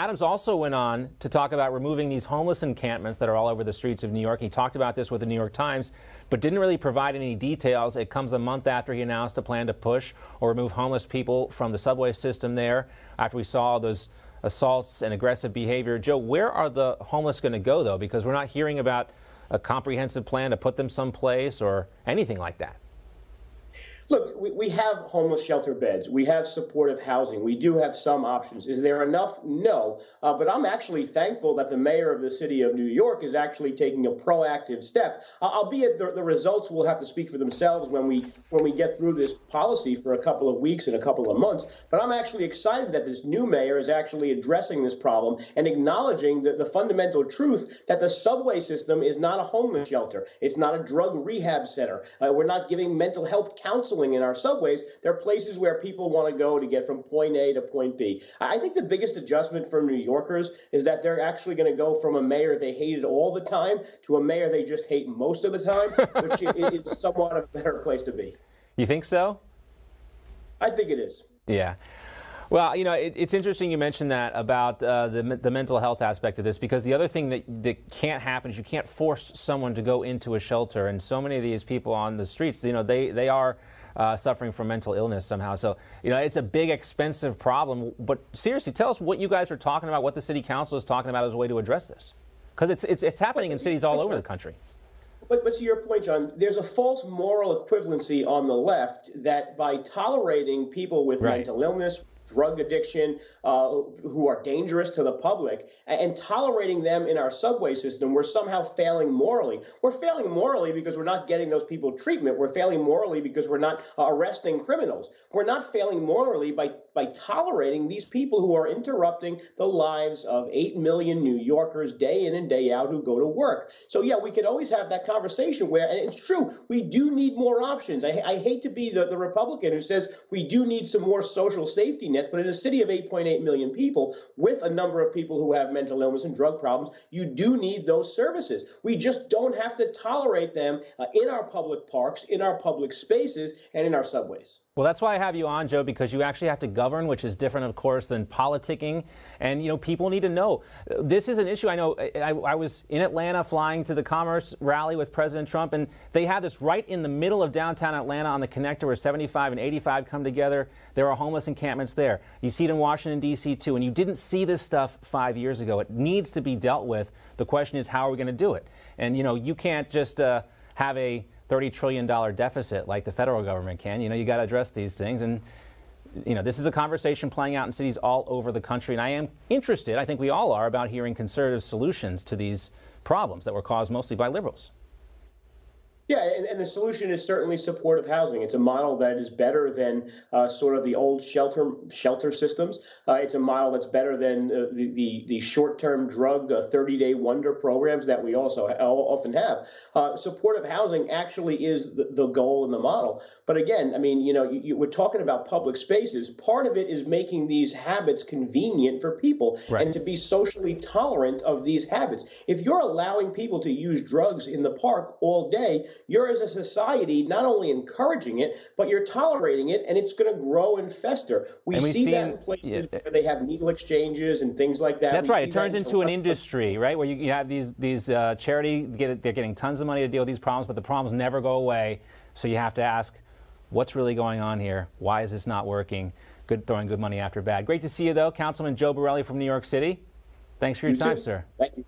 Adams also went on to talk about removing these homeless encampments that are all over the streets of New York. He talked about this with the New York Times, but didn't really provide any details. It comes a month after he announced a plan to push or remove homeless people from the subway system there, after we saw those assaults and aggressive behavior. Joe, where are the homeless going to go, though? Because we're not hearing about a comprehensive plan to put them someplace or anything like that. Look, we have homeless shelter beds. We have supportive housing. We do have some options. Is there enough? No. But I'm actually thankful that the mayor of the city of New York is actually taking a proactive step. Albeit the results will have to speak for themselves when we get through this policy for a couple of weeks and a couple of months. But I'm actually excited that this new mayor is actually addressing this problem and acknowledging the fundamental truth that the subway system is not a homeless shelter. It's not a drug rehab center. We're not giving mental health counseling in our subways. They're places where people want to go to get from point A to point B. I think the biggest adjustment for New Yorkers is that they're actually going to go from a mayor they hated all the time to a mayor they just hate most of the time, which is somewhat a better place to be. You think so? I think it is. Yeah. Well, you know, it's interesting you mentioned that about the mental health aspect of this, because the other thing that can't happen is you can't force someone to go into a shelter. And so many of these people on the streets, you know, they are suffering from mental illness somehow. So, you know, it's a big, expensive problem. But seriously, tell us what you guys are talking about, what the city council is talking about as a way to address this. Because it's happening in cities all over the country. But to your point, John, there's a false moral equivalency on the left that by tolerating people with mental illness, drug addiction, who are dangerous to the public, and tolerating them in our subway system, we're somehow failing morally. We're failing morally because we're not getting those people treatment. We're failing morally because we're not arresting criminals. We're not failing morally by tolerating these people who are interrupting the lives of 8 million New Yorkers day in and day out who go to work. So, yeah, we could always have that conversation where, and it's true, we do need more options. I hate to be the Republican who says we do need some more social safety nets, but in a city of 8.8 million people with a number of people who have mental illness and drug problems, you do need those services. We just don't have to tolerate them in our public parks, in our public spaces, and in our subways. Well, that's why I have you on, Joe, because you actually have to govern, which is different, of course, than politicking. And, you know, people need to know. This is an issue. I know I was in Atlanta flying to the Commerce rally with President Trump, and they have this right in the middle of downtown Atlanta on the connector where 75 and 85 come together. There are homeless encampments there. You see it in Washington, D.C., too. And you didn't see this stuff 5 years ago. It needs to be dealt with. The question is, how are we going to do it? And, you know, you can't just have a $30 trillion deficit like the federal government can. You know, you got to address these things. And, you know, this is a conversation playing out in cities all over the country. And I am interested, I think we all are, about hearing conservative solutions to these problems that were caused mostly by liberals. Yeah, and the solution is certainly supportive housing. It's a model that is better than sort of the old shelter systems. It's a model that's better than the short-term drug 30-day wonder programs that we also often have. Supportive housing actually is the goal in the model. But again, I mean, you know, we're talking about public spaces. Part of it is making these habits convenient for people and to be socially tolerant of these habits. If you're allowing people to use drugs in the park all day, you're, as a society, not only encouraging it, but you're tolerating it, and it's going to grow and fester. We see that in places where they have needle exchanges and things like that. That's right. It turns into an industry, right, where you have these charity, they're getting tons of money to deal with these problems, but the problems never go away. So you have to ask, what's really going on here? Why is this not working? Throwing good money after bad. Great to see you, though. Councilman Joe Borelli from New York City. Thanks for your time, sir. Thank you.